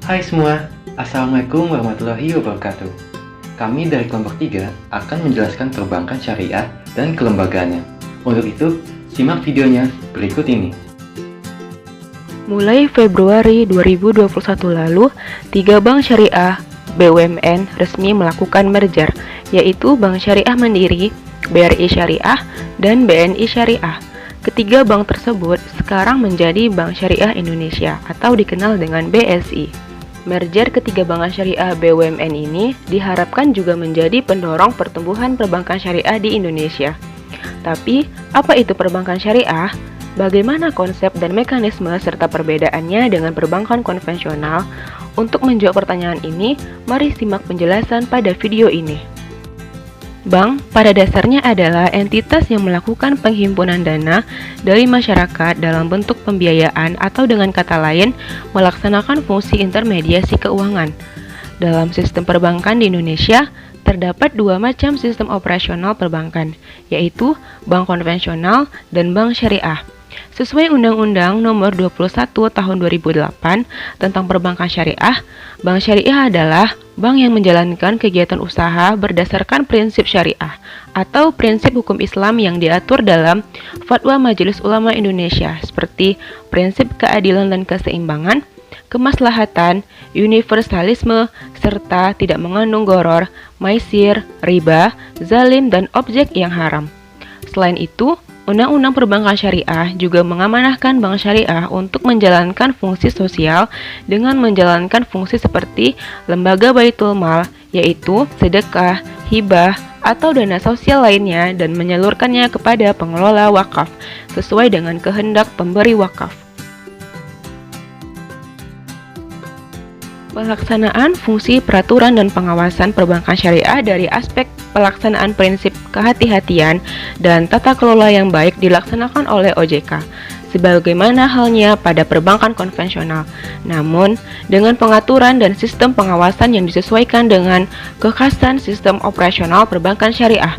Hai semua, Assalamualaikum warahmatullahi wabarakatuh. Kami dari kelompok 3 akan menjelaskan perbankan syariah dan kelembagaannya. Untuk itu, simak videonya berikut ini. Mulai Februari 2021 lalu, 3 bank syariah BUMN resmi melakukan merger, yaitu Bank Syariah Mandiri, BRI Syariah, dan BNI Syariah. Ketiga bank tersebut sekarang menjadi Bank Syariah Indonesia atau dikenal dengan BSI. Merger ketiga bank syariah BUMN ini diharapkan juga menjadi pendorong pertumbuhan perbankan syariah di Indonesia. Tapi, apa itu perbankan syariah? Bagaimana konsep dan mekanisme serta perbedaannya dengan perbankan konvensional? Untuk menjawab pertanyaan ini, mari simak penjelasan pada video ini. Bank pada dasarnya adalah entitas yang melakukan penghimpunan dana dari masyarakat dalam bentuk pembiayaan atau dengan kata lain, melaksanakan fungsi intermediasi keuangan. Dalam sistem perbankan di Indonesia, terdapat 2 macam sistem operasional perbankan, yaitu bank konvensional dan bank syariah. Sesuai Undang-Undang Nomor 21 Tahun 2008 tentang Perbankan Syariah, bank syariah adalah bank yang menjalankan kegiatan usaha berdasarkan prinsip syariah atau prinsip hukum Islam yang diatur dalam Fatwa Majelis Ulama Indonesia seperti prinsip keadilan dan keseimbangan, kemaslahatan, universalisme, serta tidak mengandung gharar, maisir, riba, zalim, dan objek yang haram. Selain itu, Undang-Undang Perbankan Syariah juga mengamanahkan bank syariah untuk menjalankan fungsi sosial dengan menjalankan fungsi seperti lembaga baitul mal, yaitu sedekah, hibah, atau dana sosial lainnya dan menyalurkannya kepada pengelola wakaf sesuai dengan kehendak pemberi wakaf. Pelaksanaan fungsi peraturan dan pengawasan perbankan syariah dari aspek pelaksanaan prinsip kehati-hatian dan tata kelola yang baik dilaksanakan oleh OJK, sebagaimana halnya pada perbankan konvensional. Namun, dengan pengaturan dan sistem pengawasan yang disesuaikan dengan kekhasan sistem operasional perbankan syariah.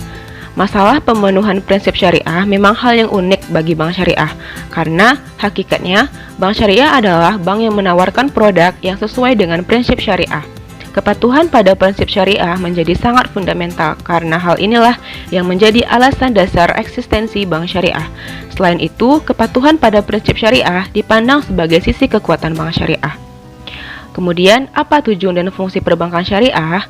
Masalah pemenuhan prinsip syariah memang hal yang unik bagi bank syariah, karena hakikatnya bank syariah adalah bank yang menawarkan produk yang sesuai dengan prinsip syariah. Kepatuhan pada prinsip syariah menjadi sangat fundamental karena hal inilah yang menjadi alasan dasar eksistensi bank syariah. Selain itu, kepatuhan pada prinsip syariah dipandang sebagai sisi kekuatan bank syariah. Kemudian, apa tujuan dan fungsi perbankan syariah?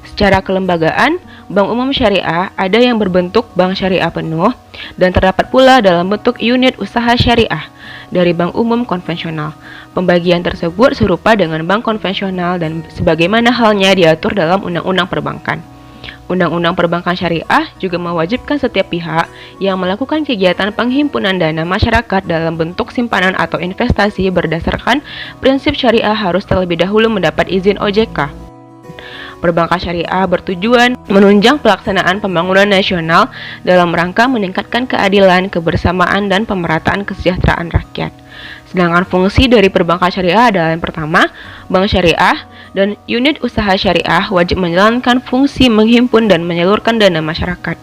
Secara kelembagaan, bank umum syariah ada yang berbentuk bank syariah penuh dan terdapat pula dalam bentuk unit usaha syariah dari bank umum konvensional. Pembagian tersebut serupa dengan bank konvensional dan sebagaimana halnya diatur dalam Undang-Undang Perbankan. Undang-Undang Perbankan Syariah juga mewajibkan setiap pihak yang melakukan kegiatan penghimpunan dana masyarakat dalam bentuk simpanan atau investasi berdasarkan prinsip syariah harus terlebih dahulu mendapat izin OJK. Perbankan syariah bertujuan menunjang pelaksanaan pembangunan nasional dalam rangka meningkatkan keadilan, kebersamaan, dan pemerataan kesejahteraan rakyat. Sedangkan fungsi dari perbankan syariah adalah yang pertama, bank syariah dan unit usaha syariah wajib menjalankan fungsi menghimpun dan menyalurkan dana masyarakat.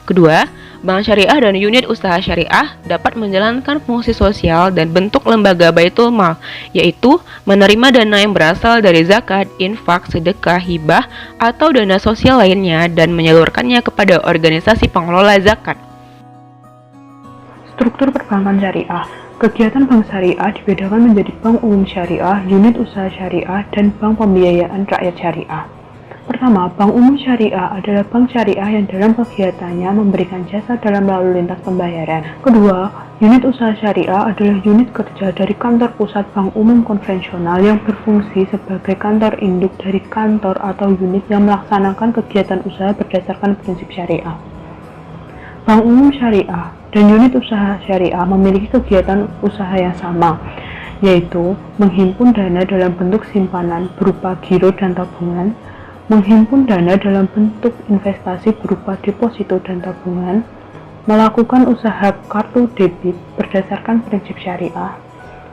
Kedua, bank syariah dan unit usaha syariah dapat menjalankan fungsi sosial dan bentuk lembaga baitul mal, yaitu menerima dana yang berasal dari zakat, infak, sedekah, hibah, atau dana sosial lainnya dan menyalurkannya kepada organisasi pengelola zakat. Struktur perbankan syariah. Kegiatan bank syariah dibedakan menjadi bank umum syariah, unit usaha syariah, dan bank pembiayaan rakyat syariah. Pertama, bank umum syariah adalah bank syariah yang dalam kegiatannya memberikan jasa dalam lalu lintas pembayaran. Kedua, unit usaha syariah adalah unit kerja dari kantor pusat bank umum konvensional yang berfungsi sebagai kantor induk dari kantor atau unit yang melaksanakan kegiatan usaha berdasarkan prinsip syariah. Bank umum syariah dan unit usaha syariah memiliki kegiatan usaha yang sama, yaitu menghimpun dana dalam bentuk simpanan berupa giro dan tabungan, menghimpun dana dalam bentuk investasi berupa deposito dan tabungan, melakukan usaha kartu debit berdasarkan prinsip syariah,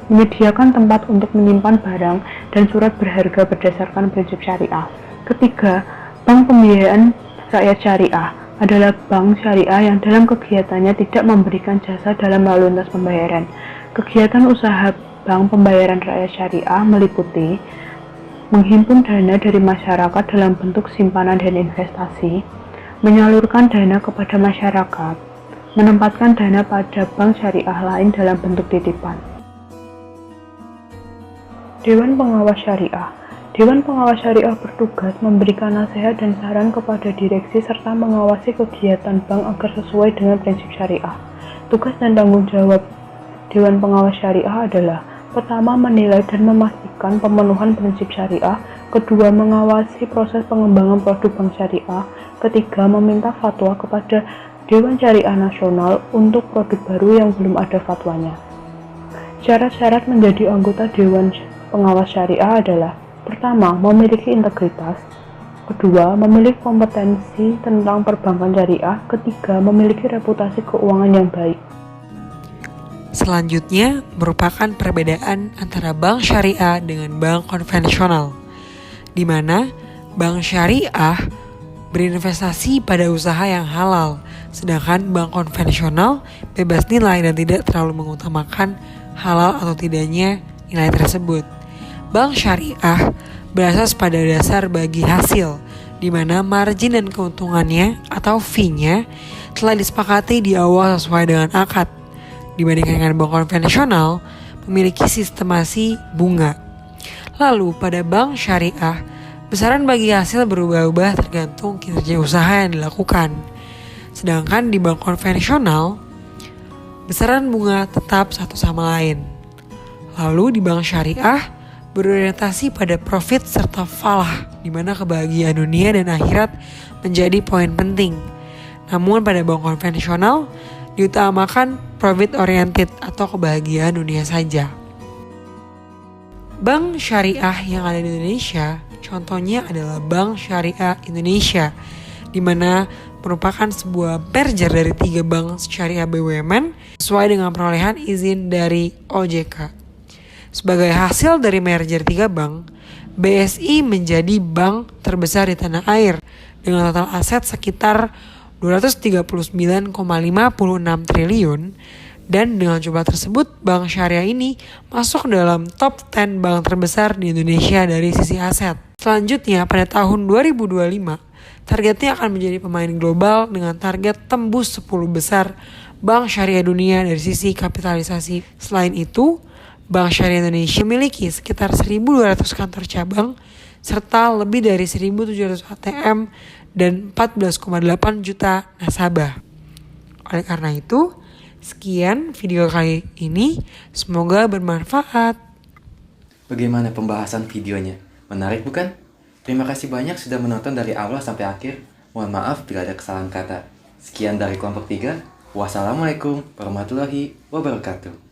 menyediakan tempat untuk menyimpan barang dan surat berharga berdasarkan prinsip syariah. Ketiga, bank pembiayaan rakyat syariah adalah bank syariah yang dalam kegiatannya tidak memberikan jasa dalam lalu lintas pembayaran. Kegiatan usaha bank pembayaran rakyat syariah meliputi menghimpun dana dari masyarakat dalam bentuk simpanan dan investasi, menyalurkan dana kepada masyarakat, menempatkan dana pada bank syariah lain dalam bentuk titipan. Dewan Pengawas Syariah. Dewan Pengawas Syariah bertugas memberikan nasihat dan saran kepada direksi serta mengawasi kegiatan bank agar sesuai dengan prinsip syariah. Tugas dan tanggung jawab Dewan Pengawas Syariah adalah: pertama, menilai dan memastikan pemenuhan prinsip syariah; kedua, mengawasi proses pengembangan produk bank syariah; ketiga, meminta fatwa kepada Dewan Syariah Nasional untuk produk baru yang belum ada fatwanya. Syarat-syarat menjadi anggota Dewan Pengawas Syariah adalah: pertama, memiliki integritas; kedua, memiliki kompetensi tentang perbankan syariah; ketiga, memiliki reputasi keuangan yang baik. Selanjutnya merupakan perbedaan antara bank syariah dengan bank konvensional, di mana bank syariah berinvestasi pada usaha yang halal, sedangkan bank konvensional bebas nilai dan tidak terlalu mengutamakan halal atau tidaknya nilai tersebut. Bank syariah berasas pada dasar bagi hasil, di mana margin dan keuntungannya atau fee-nya telah disepakati di awal sesuai dengan akad, dibandingkan dengan bank konvensional memiliki sistemasi bunga. Lalu pada bank syariah, besaran bagi hasil berubah-ubah tergantung kinerja usaha yang dilakukan. Sedangkan di bank konvensional, besaran bunga tetap satu sama lain. Lalu di bank syariah, berorientasi pada profit serta falah, di mana kebahagiaan dunia dan akhirat menjadi poin penting. Namun pada bank konvensional diutamakan profit oriented atau kebahagiaan dunia saja. Bank syariah yang ada di Indonesia, contohnya adalah Bank Syariah Indonesia, di mana merupakan sebuah merger dari 3 bank syariah BUMN sesuai dengan perolehan izin dari OJK. Sebagai hasil dari merger 3 bank, BSI menjadi bank terbesar di tanah air dengan total aset sekitar 239,56 triliun, dan dengan jumlah tersebut bank syariah ini masuk dalam top 10 bank terbesar di Indonesia dari sisi aset. Selanjutnya pada tahun 2025, targetnya akan menjadi pemain global dengan target tembus 10 besar bank syariah dunia dari sisi kapitalisasi. Selain itu, Bank Syariah Indonesia memiliki sekitar 1.200 kantor cabang serta lebih dari 1.700 ATM dan 14,8 juta nasabah. Oleh karena itu, sekian video kali ini, semoga bermanfaat. Bagaimana pembahasan videonya? Menarik bukan? Terima kasih banyak sudah menonton dari awal sampai akhir. Mohon maaf bila ada kesalahan kata. Sekian dari kelompok 3. Wassalamualaikum warahmatullahi wabarakatuh.